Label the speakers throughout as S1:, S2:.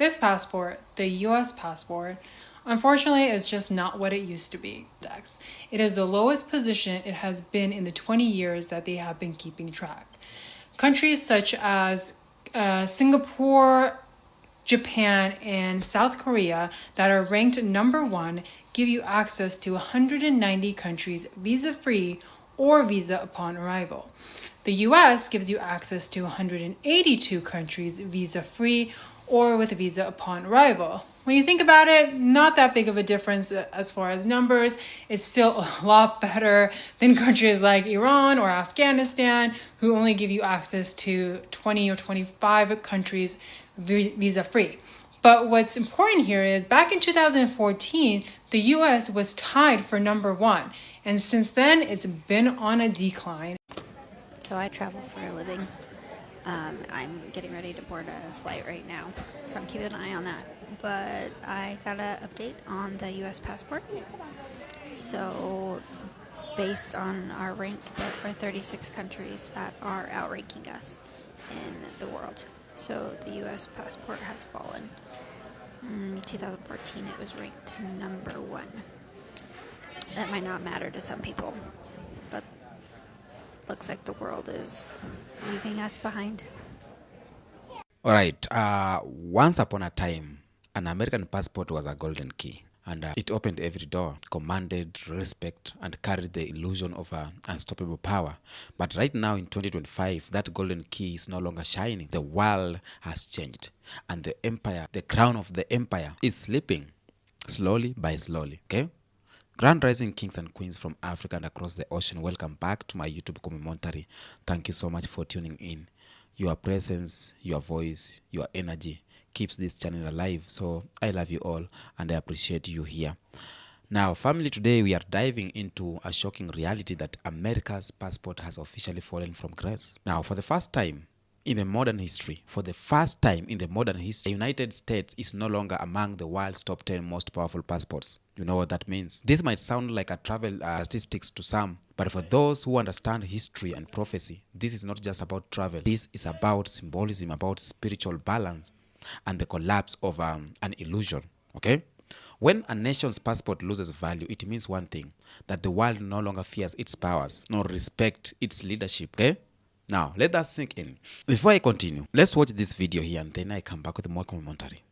S1: This passport, the US passport, unfortunately is just not what it used to be. It is the lowest position it has been in the 20 years that they have been keeping track. Countries such as Singapore, Japan, and South Korea that are ranked number 1 give you access to 190 countries visa-free or visa upon arrival. The US gives you access to 182 countries visa-free or with a visa upon arrival. When you think about it, not that big of a difference as far as numbers. It's still a lot better than countries like Iran or Afghanistan, who only give you access to 20 or 25 countries visa-free. But what's important here is back in 2014, the US was tied for number 1. And since then, it's been on a decline.
S2: So I travel for a living. I'm getting ready to board a flight right now, so I'm keeping an eye on that. But I got an update on the US passport. So based on our rank, there are 36 countries that are outranking us in the world. So the US passport has fallen. In 2014 it was ranked number 1. That might not matter to some people, but looks like the world is leaving us behind.
S3: All right. Once upon a time, an American passport was a golden key, and it opened every door, commanded respect, and carried the illusion of unstoppable power. But right now in 2025, that golden key is no longer shining. The world has changed, and the empire, the crown of the empire, is slipping slowly by slowly. Okay? Grand Rising Kings and Queens from Africa and across the ocean, welcome back to my YouTube commentary. Thank you so much for tuning in. Your presence, your voice, your energy keeps this channel alive. So I love you all and I appreciate you here. Now, family, today we are diving into a shocking reality that America's passport has officially fallen from grace. Now, for the first time in the modern history, the United States is no longer among the world's top 10 most powerful passports. You know what that means? This might sound like a travel statistics to some, but for those who understand history and prophecy, this is not just about travel. This is about symbolism, about spiritual balance, and the collapse of an illusion. Okay? When a nation's passport loses value, it means one thing, that the world no longer fears its powers, nor respect its leadership. Okay? Now, let that sink in. Before I continue, let's watch this video here and then I come back with more commentary.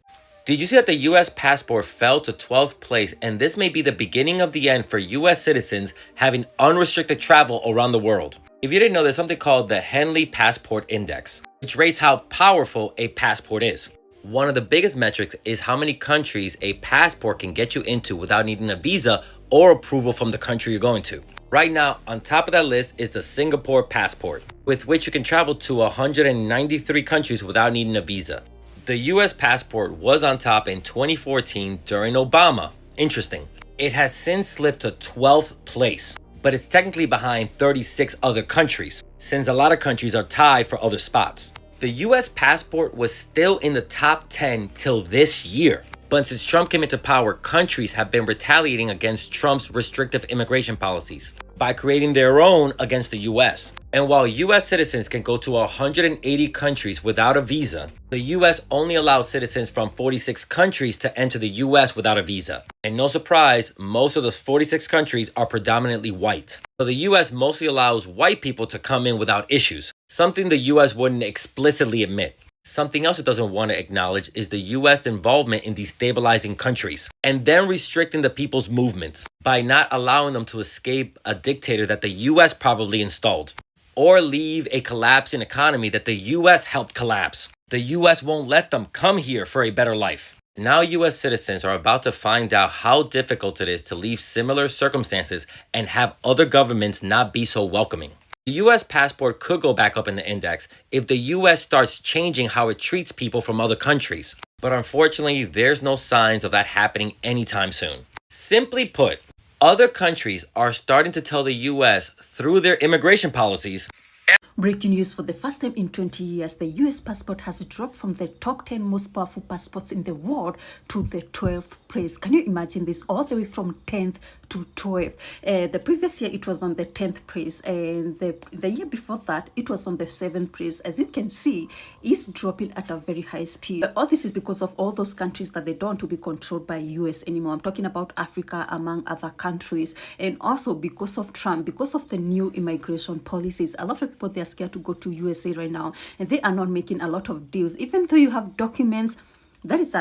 S4: Did you see that the US passport fell to 12th place, and this may be the beginning of the end for US citizens having unrestricted travel around the world? If you didn't know, there's something called the Henley Passport Index, which rates how powerful a passport is. One of the biggest metrics is how many countries a passport can get you into without needing a visa or approval from the country you're going to. Right now, on top of that list is the Singapore passport, with which you can travel to 193 countries without needing a visa. The US passport was on top in 2014 during Obama. Interesting. It has since slipped to 12th place, but it's technically behind 36 other countries, since a lot of countries are tied for other spots. The US passport was still in the top 10 till this year. But since Trump came into power, countries have been retaliating against Trump's restrictive immigration policies by creating their own against the US. And while US citizens can go to 180 countries without a visa, the US only allows citizens from 46 countries to enter the US without a visa. And no surprise, most of those 46 countries are predominantly white. So the US mostly allows white people to come in without issues, something the US wouldn't explicitly admit. Something else it doesn't want to acknowledge is the US involvement in destabilizing countries and then restricting the people's movements by not allowing them to escape a dictator that the US probably installed or leave a collapsing economy that the US helped collapse. The US won't let them come here for a better life. Now US citizens are about to find out how difficult it is to leave similar circumstances and have other governments not be so welcoming. The US passport could go back up in the index if the US starts changing how it treats people from other countries. But unfortunately, there's no signs of that happening anytime soon. Simply put, other countries are starting to tell the US through their immigration policies.
S5: Breaking news: for the first time in 20 years, the US passport has dropped from the top 10 most powerful passports in the world to the 12th place. Can you imagine this? All the way from 10th to 12. The previous year, it was on the 10th place. And the year before that, it was on the 7th place. As you can see, it's dropping at a very high speed. All this is because of all those countries that they don't want to be controlled by US anymore. I'm talking about Africa, among other countries. And also because of Trump, because of the new immigration policies, a lot of people, they're scared to go to USA right now. And they are not making a lot of deals. Even though you have documents, that is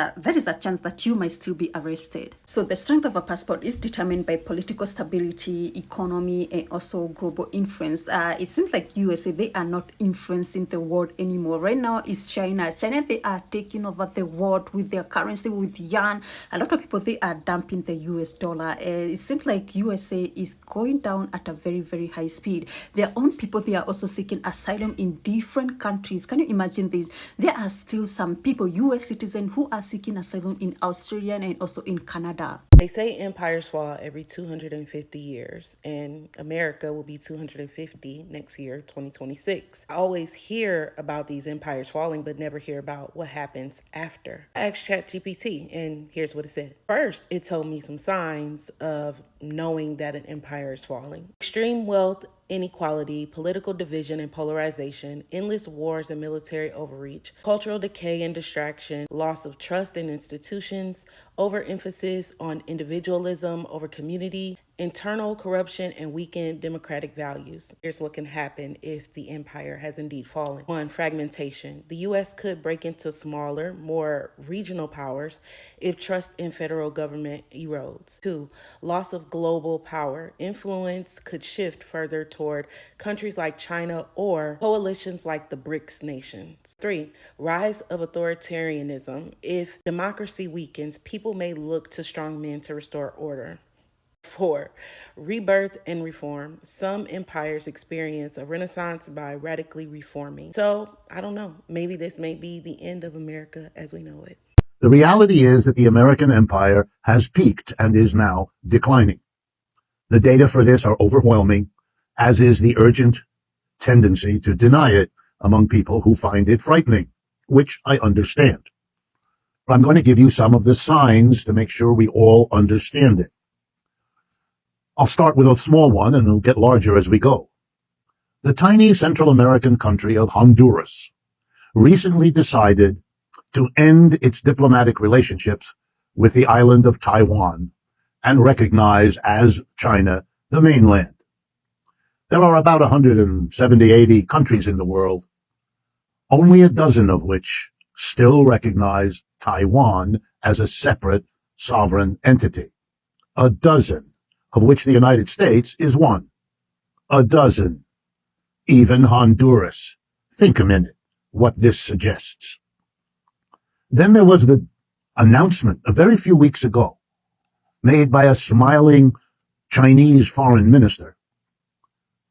S5: a chance that you might still be arrested. So the strength of a passport is determined by political stability, economy, and also global influence. It seems like USA, they are not influencing the world anymore. Right now it's China. They are taking over the world with their currency, with yuan. A lot of people, they are dumping the US dollar. It seems like USA is going down at a very, very high speed. Their own people, they are also seeking asylum in different countries. Can you imagine this? There are still some people, US citizens, who are seeking asylum in Australia and also in Canada.
S6: They say empires fall every 250 years, and America will be 250 next year, 2026. I always hear about these empires falling, but never hear about what happens after. I asked ChatGPT, and here's what it said. First, it told me some signs of knowing that an empire is falling: extreme wealth, inequality, political division and polarization, endless wars and military overreach, cultural decay and distraction, loss of trust in institutions, overemphasis on individualism over community, internal corruption, and weakened democratic values. Here's what can happen if the empire has indeed fallen. 1. Fragmentation. The U.S. could break into smaller, more regional powers if trust in federal government erodes. 2. Loss of global power. Influence could shift further toward countries like China or coalitions like the BRICS nations. 3. Rise of authoritarianism. If democracy weakens, people may look to strong men to restore order. 4. Rebirth and reform. Some empires experience a renaissance by radically reforming. So, I don't know. Maybe this may be the end of America as we know it.
S7: The reality is that the American empire has peaked and is now declining. The data for this are overwhelming, as is the urgent tendency to deny it among people who find it frightening, which I understand. But I'm going to give you some of the signs to make sure we all understand it. I'll start with a small one, and it'll get larger as we go. The tiny Central American country of Honduras recently decided to end its diplomatic relationships with the island of Taiwan and recognize as China the mainland. There are about 170-80 countries in the world, only a dozen of which still recognize Taiwan as a separate sovereign entity. A dozen, of which the United States is one. A dozen. Even Honduras. Think a minute what this suggests. Then there was the announcement a very few weeks ago made by a smiling Chinese foreign minister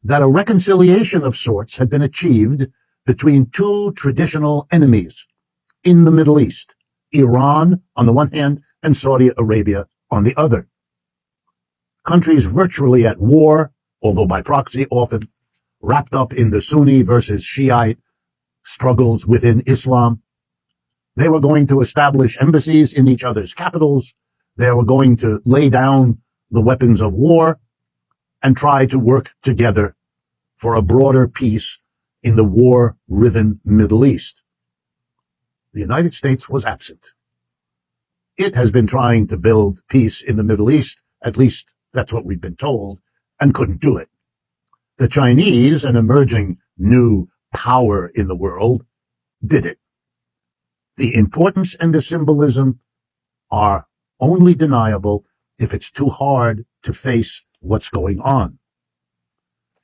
S7: that a reconciliation of sorts had been achieved between two traditional enemies in the Middle East, Iran on the one hand and Saudi Arabia on the other. Countries virtually at war, although by proxy often, wrapped up in the Sunni versus Shiite struggles within Islam. They were going to establish embassies in each other's capitals. They were going to lay down the weapons of war and try to work together for a broader peace in the war-riven Middle East. The United States was absent. It has been trying to build peace in the Middle East, at least that's what we've been told, and couldn't do it. The Chinese, an emerging new power in the world, did it. The importance and the symbolism are only deniable if it's too hard to face what's going on.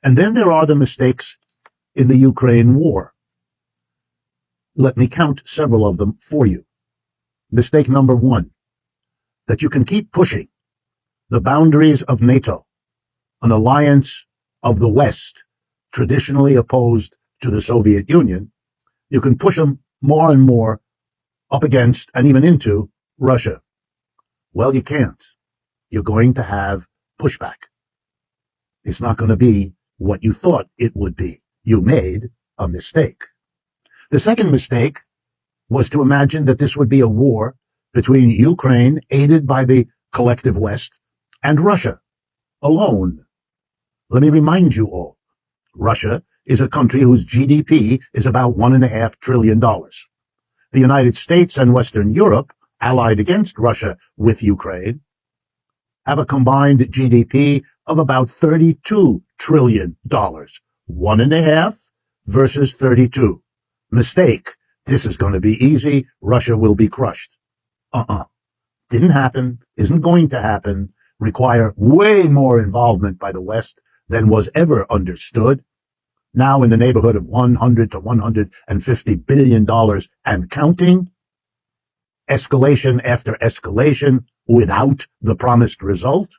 S7: And then there are the mistakes in the Ukraine war. Let me count several of them for you. Mistake number 1, that you can keep pushing the boundaries of NATO, an alliance of the West, traditionally opposed to the Soviet Union. You can push them more and more up against and even into Russia. Well, you can't. You're going to have pushback. It's not going to be what you thought it would be. You made a mistake. The second mistake was to imagine that this would be a war between Ukraine, aided by the collective West, and Russia, alone. Let me remind you all, Russia is a country whose GDP is about $1.5 trillion. The United States and Western Europe, allied against Russia with Ukraine, have a combined GDP of about $32 trillion. 1.5 versus 32. Mistake. This is going to be easy. Russia will be crushed. Didn't happen, isn't going to happen, require way more involvement by the West than was ever understood. Now in the neighborhood of $100 to $150 billion and counting. Escalation after escalation without the promised result.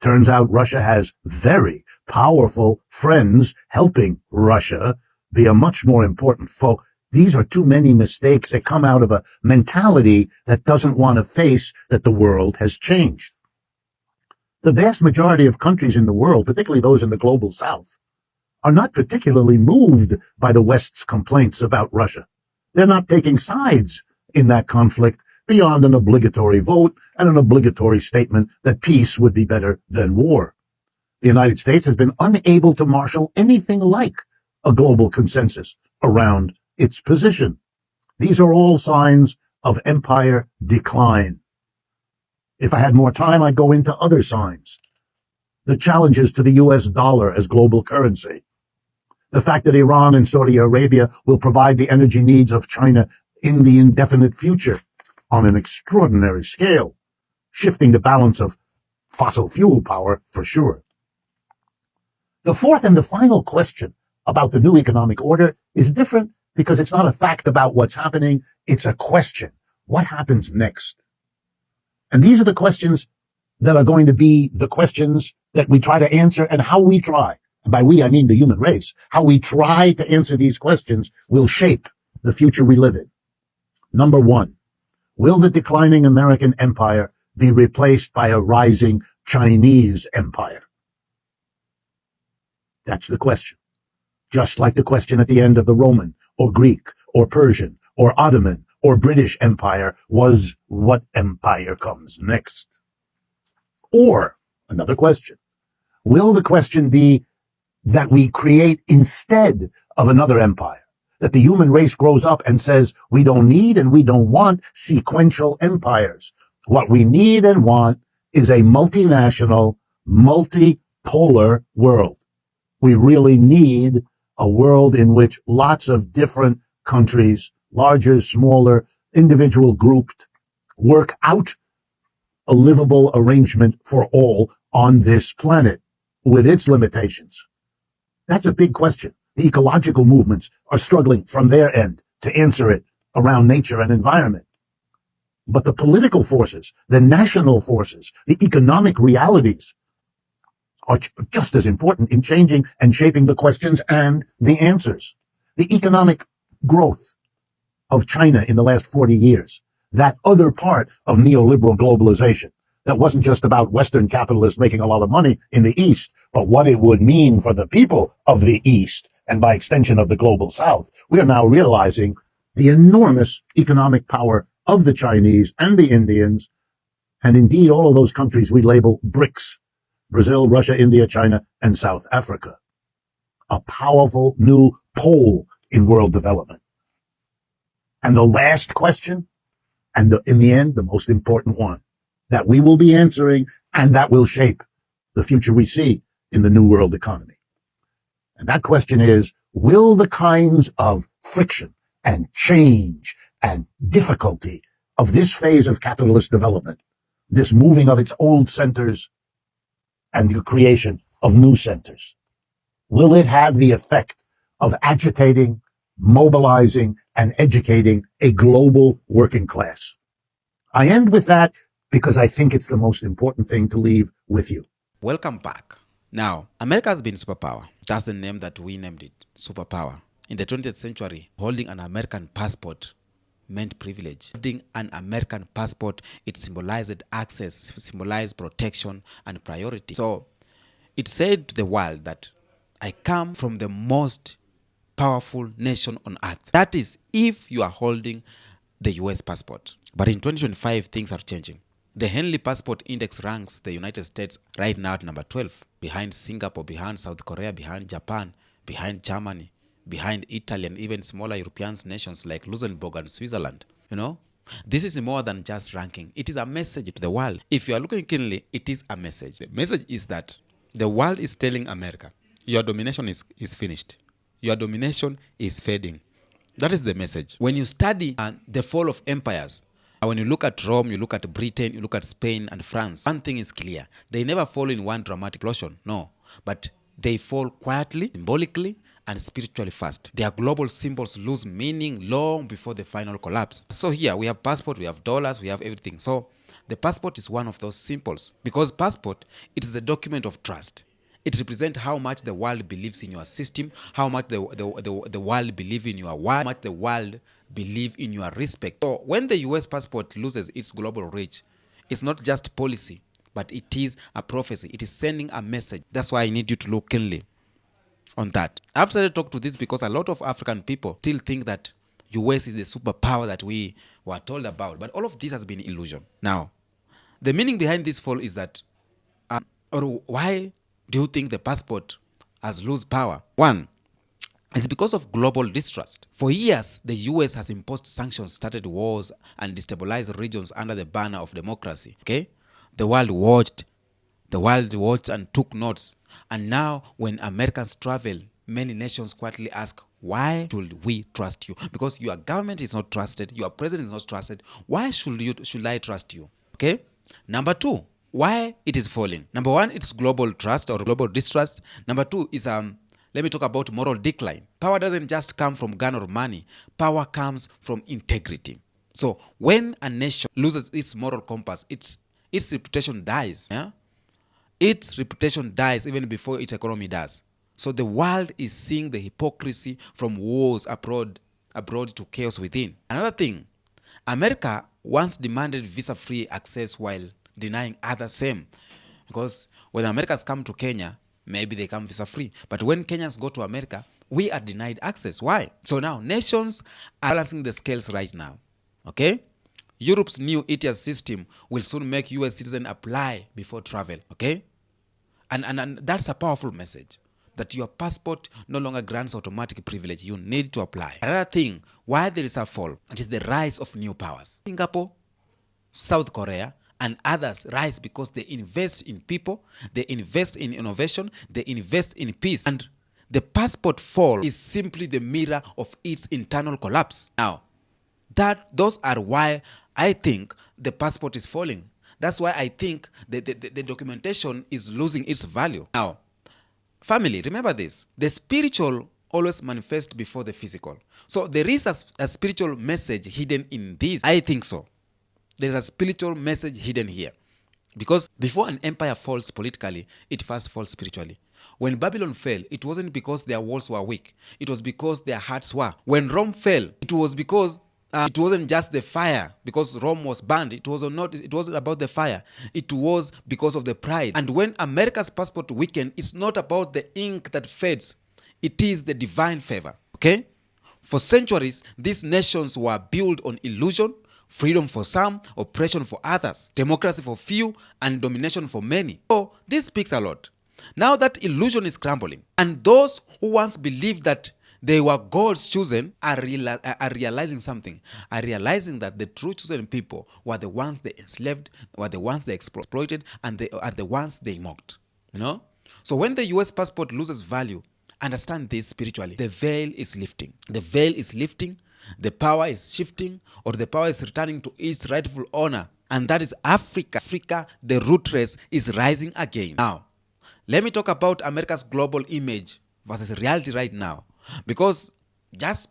S7: Turns out Russia has very powerful friends helping Russia be a much more important foe. These are too many mistakes that come out of a mentality that doesn't want to face that the world has changed. The vast majority of countries in the world, particularly those in the global south, are not particularly moved by the West's complaints about Russia. They're not taking sides in that conflict beyond an obligatory vote and an obligatory statement that peace would be better than war. The United States has been unable to marshal anything like a global consensus around its position. These are all signs of empire decline. If I had more time, I'd go into other signs. The challenges to the US dollar as global currency. The fact that Iran and Saudi Arabia will provide the energy needs of China in the indefinite future on an extraordinary scale, shifting the balance of fossil fuel power for sure. The fourth and the final question about the new economic order is different because it's not a fact about what's happening, it's a question. What happens next? And these are the questions that are going to be the questions that we try to answer, and how we try, and by we I mean the human race, how we try to answer these questions will shape the future we live in. Number one, will the declining American empire be replaced by a rising Chinese empire? That's the question. Just like the question at the end of the Roman or Greek or Persian or Ottoman or British Empire was, what empire comes next? Or, another question, will the question be that we create instead of another empire? That the human race grows up and says, we don't need and we don't want sequential empires. What we need and want is a multinational, multipolar world. We really need a world in which lots of different countries, larger, smaller, individual grouped, work out a livable arrangement for all on this planet with its limitations. That's a big question. The ecological movements are struggling from their end to answer it around nature and environment. But the political forces, the national forces, the economic realities are just as important in changing and shaping the questions and the answers. The economic growth of China in the last 40 years, that other part of neoliberal globalization, that wasn't just about Western capitalists making a lot of money in the East, but what it would mean for the people of the East, and by extension of the global South. We are now realizing the enormous economic power of the Chinese and the Indians, and indeed all of those countries we label BRICS, Brazil, Russia, India, China, and South Africa. A powerful new pole in world development. And the last question, and in the end, the most important one, that we will be answering and that will shape the future we see in the new world economy. And that question is, will the kinds of friction and change and difficulty of this phase of capitalist development, this moving of its old centers and the creation of new centers, will it have the effect of agitating, mobilizing, and educating a global working class? I end with that because I think it's the most important thing to leave with you.
S3: Welcome back. Now, America has been superpower. That's the name that we named it, superpower. In the 20th century, holding an American passport meant privilege. Holding an American passport, it symbolized access, symbolized protection and priority. So it said to the world that I come from the most powerful nation on earth. That is if you are holding the US passport. But in 2025, things are changing. The Henley Passport Index ranks the United States right now at number 12, behind Singapore, behind South Korea, behind Japan, behind Germany, behind Italy, and even smaller European nations like Luxembourg and Switzerland. This is more than just ranking. It is a message to the world. If you are looking keenly, it is a message. The message is that the world is telling America, your domination is finished. Your domination is fading. That is the message. When you study the fall of empires, when you look at Rome, you look at Britain, you look at Spain and France, one thing is clear. They never fall in one dramatic explosion, no. But they fall quietly, symbolically, and spiritually first. Their global symbols lose meaning long before the final collapse. So here, we have passport, we have dollars, we have everything. So the passport is one of those symbols. Because passport, it is a document of trust. It represents how much the world believes in your system, how much the world believes in your word, how much the world believes in your respect. So when the US passport loses its global reach, it's not just policy, but it is a prophecy. It is sending a message. That's why I need you to look keenly on that. I've started to talk to this because a lot of African people still think that US is the superpower that we were told about. But all of this has been illusion. Now, the meaning behind this fall is that, or why do you think the passport has lost power? One, it's because of global distrust. For years, the US has imposed sanctions, started wars, and destabilized regions under the banner of democracy. Okay? The world watched and took notes. And now, when Americans travel, many nations quietly ask, why should we trust you? Because your government is not trusted, your president is not trusted. Why should I trust you? Okay? Number two, why it is falling. Number one, it's global trust or global distrust. Number two is let me talk about moral decline. Power doesn't just come from gun or money. Power comes from integrity. So when a nation loses its moral compass, its reputation dies. Yeah? Its reputation dies even before its economy does. So the world is seeing the hypocrisy from wars abroad to chaos within. Another thing, America once demanded visa-free access while denying others same. Because when Americans come to Kenya, maybe they come visa-free. But when Kenyans go to America, we are denied access. Why? So now, nations are balancing the scales right now. Okay? Europe's new ETIAS system will soon make US citizens apply before travel. Okay? And that's a powerful message. That your passport no longer grants automatic privilege. You need to apply. Another thing, why there is a fall, it is the rise of new powers. Singapore, South Korea, and others rise because they invest in people, they invest in innovation, they invest in peace. And the passport fall is simply the mirror of its internal collapse. Now, those are why I think the passport is falling. That's why I think the documentation is losing its value. Now, family, remember this. The spiritual always manifests before the physical. So there is a spiritual message hidden in this. I think so. There's a spiritual message hidden here. Because before an empire falls politically, it first falls spiritually. When Babylon fell, it wasn't because their walls were weak. It was because their hearts were. When Rome fell, it was because it wasn't just the fire, because Rome was burned. It wasn't about the fire. It was because of the pride. And when America's passport weakened, it's not about the ink that fades. It is the divine favor. Okay? For centuries, these nations were built on illusion, freedom for some, oppression for others, democracy for few, and domination for many. So this speaks a lot. Now that illusion is crumbling, and those who once believed that they were God's chosen are realizing something. Are realizing that the true chosen people were the ones they enslaved, were the ones they exploited, and they are the ones they mocked. So when the US passport loses value, understand this spiritually. The veil is lifting. The veil is lifting. The power is shifting, or the power is returning to its rightful owner. And that is Africa. Africa, the root race, is rising again. Now, let me talk about America's global image versus reality right now. Because just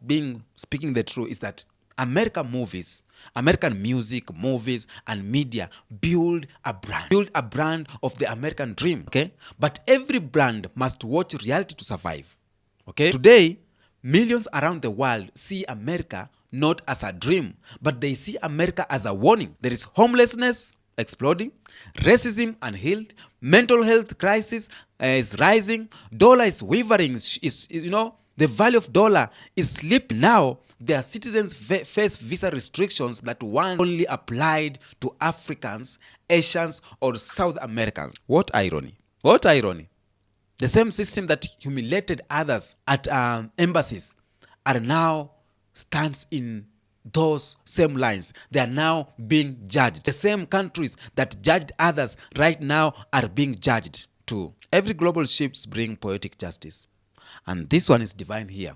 S3: speaking the truth is that American music, movies, and media build a brand of the American dream. Okay? But every brand must watch reality to survive. Okay? Today, millions around the world see America not as a dream, but they see America as a warning. There is homelessness exploding, racism unhealed, mental health crisis is rising, dollar is wavering, the value of dollar is slipping. Now, their citizens face visa restrictions that once only applied to Africans, Asians, or South Americans. What irony! What irony! The same system that humiliated others at embassies are now stands in those same lines. They are now being judged. The same countries that judged others right now are being judged too. Every global shifts bring poetic justice. And this one is divine here.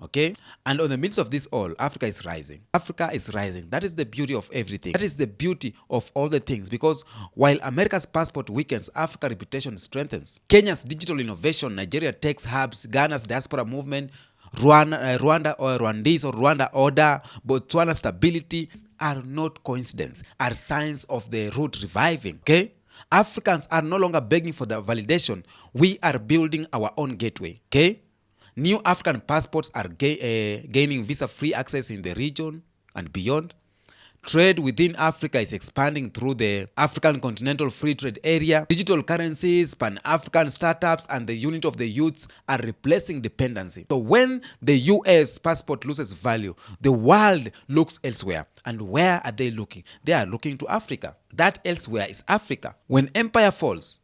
S3: Okay? And on the midst of this all, Africa is rising. Africa is rising. That is the beauty of everything. That is the beauty of all the things. Because while America's passport weakens, Africa's reputation strengthens. Kenya's digital innovation, Nigeria takes hubs, Ghana's diaspora movement, Rwanda or Rwandese or Rwanda order, Botswana stability are not coincidence, are signs of the root reviving. Okay? Africans are no longer begging for the validation. We are building our own gateway. Okay? New African passports are gaining visa-free access in the region and beyond. Trade within Africa is expanding through the African Continental Free Trade Area. Digital currencies, Pan-African startups, and the unit of the youths are replacing dependency. So when the US passport loses value, the world looks elsewhere. And where are they looking? They are looking to Africa. That elsewhere is Africa. When empire falls,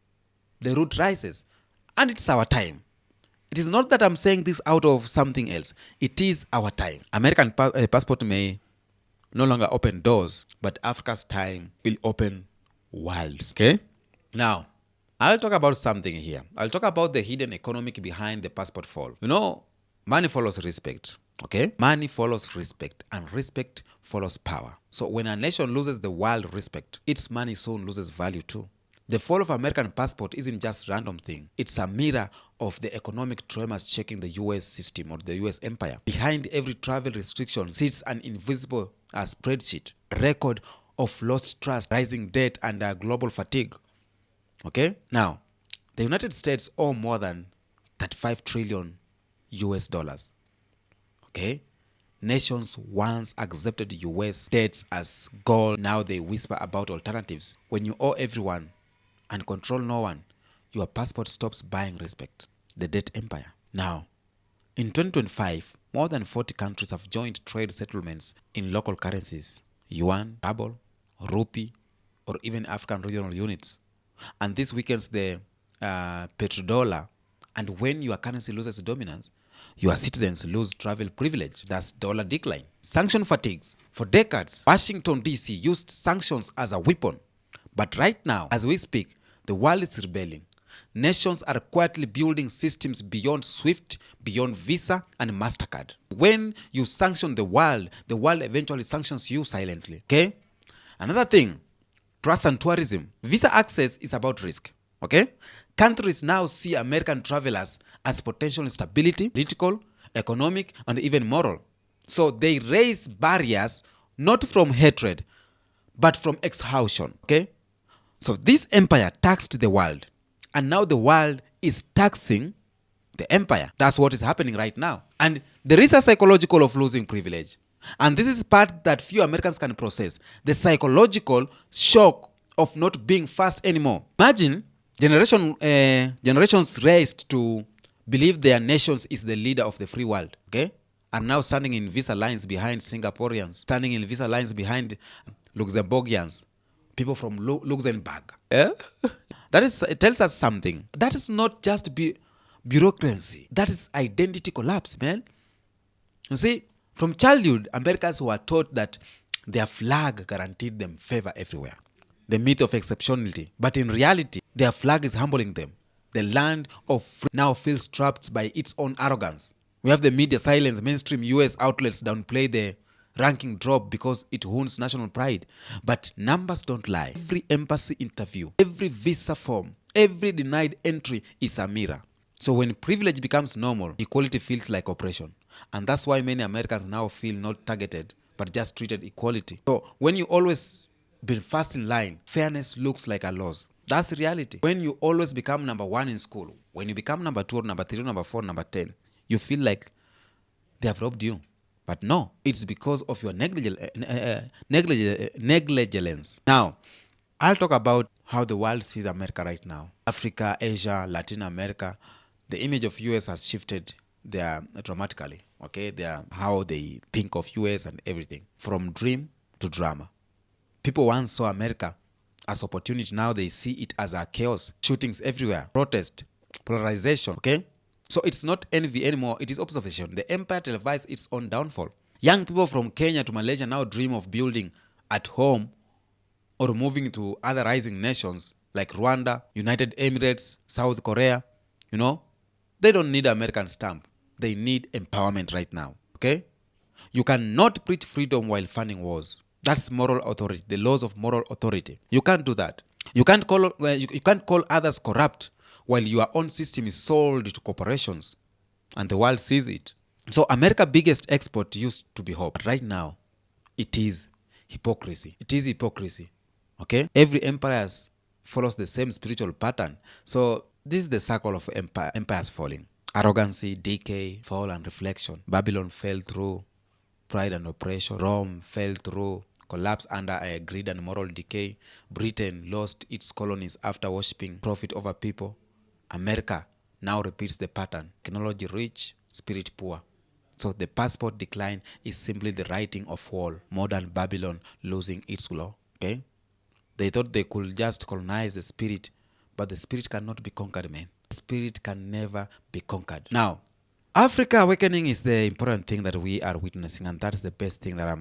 S3: the root rises. And it's our time. It is not that I'm saying this out of something else. It is our time. American passport may no longer open doors, but Africa's time will open worlds. Okay? Now, I'll talk about something here. I'll talk about the hidden economic behind the passport fall. You know, money follows respect. Okay? Money follows respect, and respect follows power. So when a nation loses the world respect, its money soon loses value too. The fall of American passport isn't just a random thing. It's a mirror of the economic tremors shaking the US system or the US empire. Behind every travel restriction sits an invisible spreadsheet, record of lost trust, rising debt, and global fatigue. Okay? Now, the United States owe more than 35 trillion US dollars. Okay? Nations once accepted US debts as gold. Now they whisper about alternatives. When you owe everyone and control no one, your passport stops buying respect. The debt empire. Now, in 2025, more than 40 countries have joined trade settlements in local currencies, yuan, ruble, rupee, or even African regional units. And this weakens the petrodollar. And when your currency loses dominance, your citizens lose travel privilege. That's dollar decline. Sanction fatigues. For decades, Washington, D.C. used sanctions as a weapon. But right now, as we speak, the world is rebelling. Nations are quietly building systems beyond SWIFT, beyond Visa, and MasterCard. When you sanction the world eventually sanctions you silently. Okay? Another thing, trust and tourism. Visa access is about risk. Okay? Countries now see American travelers as potential instability, political, economic, and even moral. So they raise barriers not from hatred, but from exhaustion. Okay? So this empire taxed the world, and now the world is taxing the empire. That's what is happening right now. And there is a psychological of losing privilege. And this is part that few Americans can process. The psychological shock of not being first anymore. Imagine generations raised to believe their nations is the leader of the free world. Okay? Are now standing in visa lines behind Singaporeans, standing in visa lines behind Luxembourgians, people from Luxembourg. Yeah? It tells us something. That is not just bureaucracy. That is identity collapse, man. You see, from childhood, Americans were taught that their flag guaranteed them favor everywhere. The myth of exceptionality. But in reality, their flag is humbling them. The land of freedom now feels trapped by its own arrogance. We have the media silence. Mainstream US outlets downplay the ranking drop because it wounds national pride. But numbers don't lie. Every embassy interview, every visa form, every denied entry is a mirror. So when privilege becomes normal, equality feels like oppression. And that's why many Americans now feel not targeted, but just treated equality. So when you always been first in line, fairness looks like a loss. That's reality. When you always become number one in school, when you become number 2 or number 3 or number 4, number 10, you feel like they have robbed you. But no, it's because of your negligence. Now, I'll talk about how the world sees America right now. Africa, Asia, Latin America. The image of US has shifted there dramatically. Okay, they are how they think of US and everything. From dream to drama. People once saw America as opportunity. Now they see it as a chaos. Shootings everywhere, protest, polarization. Okay? So it's not envy anymore, it is observation. The empire televised its own downfall. Young people from Kenya to Malaysia now dream of building at home or moving to other rising nations like Rwanda, United Emirates, South Korea. You know, they don't need American stamp. They need empowerment right now. Okay? You cannot preach freedom while funding wars. That's moral authority, the laws of moral authority. You can't do that. You can't call others corrupt while your own system is sold to corporations and the world sees it. So America's biggest export used to be hope. But right now, it is hypocrisy. It is hypocrisy. Okay? Every empire follows the same spiritual pattern. So this is the circle of empires falling. Arrogancy, decay, fall and reflection. Babylon fell through pride and oppression. Rome fell through collapse under a greed and moral decay. Britain lost its colonies after worshipping profit over people. America now repeats the pattern. Technology rich, spirit poor. So the passport decline is simply the writing of wall. Modern Babylon losing its law. Okay? They thought they could just colonize the spirit, but the spirit cannot be conquered, man. The spirit can never be conquered. Now, Africa awakening is the important thing that we are witnessing, and that's the best thing that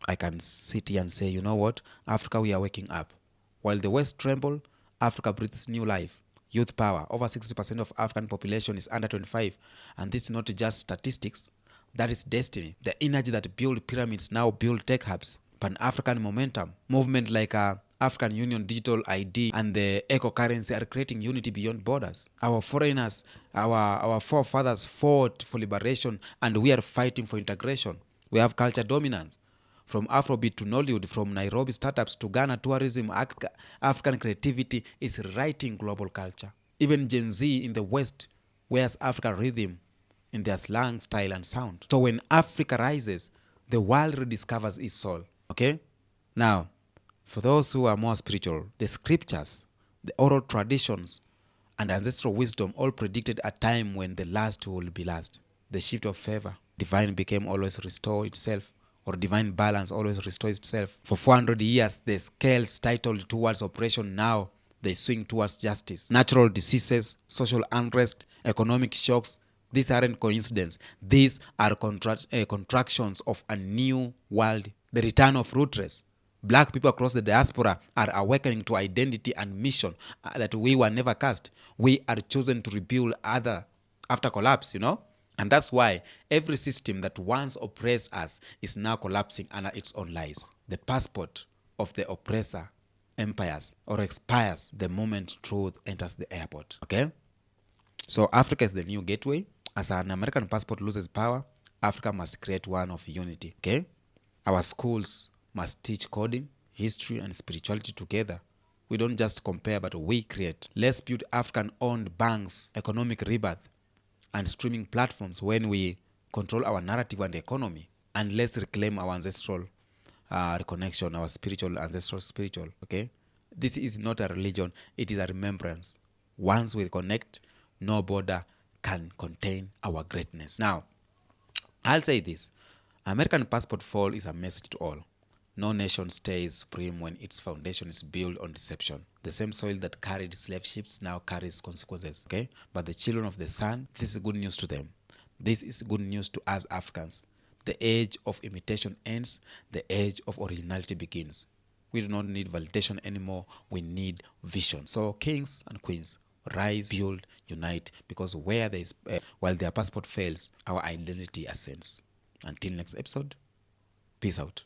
S3: I can sit here and say, you know what? Africa, we are waking up. While the West tremble, Africa breathes new life. Youth power. Over 60% of African population is under 25. And this is not just statistics. That is destiny. The energy that built pyramids now build tech hubs. Pan-African momentum. Movement like African Union Digital ID and the eco currency are creating unity beyond borders. Our foreigners, our forefathers fought for liberation, and we are fighting for integration. We have culture dominance. From Afrobeat to Nollywood, from Nairobi startups to Ghana tourism, African creativity is writing global culture. Even Gen Z in the West wears African rhythm in their slang, style, and sound. So when Africa rises, the world rediscovers its soul. Okay? Now, for those who are more spiritual, the scriptures, the oral traditions, and ancestral wisdom all predicted a time when the last will be last. The shift of favor, divine became always restore itself, or divine balance always restores itself. For 400 years, the scales titled towards oppression, now they swing towards justice. Natural diseases, social unrest, economic shocks, these aren't coincidence. These are contractions of a new world. The return of rootress. Black people across the diaspora are awakening to identity and mission that we were never cast. We are chosen to rebuild after collapse, you know? And that's why every system that once oppressed us is now collapsing under its own lies. The passport of the oppressor empires or expires the moment truth enters the airport. Okay? So Africa is the new gateway. As an American passport loses power, Africa must create one of unity. Okay? Our schools must teach coding, history, and spirituality together. We don't just compare, but we create. Let's build African-owned banks, economic rebirth, and streaming platforms when we control our narrative and economy. And let's reclaim our ancestral reconnection, our ancestral spiritual, okay? This is not a religion, it is a remembrance. Once we reconnect, no border can contain our greatness. Now, I'll say this. American passport fall is a message to all. No nation stays supreme when its foundation is built on deception. The same soil that carried slave ships now carries consequences, okay? But the children of the sun, this is good news to them. This is good news to us Africans. The age of imitation ends, the age of originality begins. We do not need validation anymore, we need vision. So kings and queens, rise, build, unite, because while their passport fails, our identity ascends. Until next episode, peace out.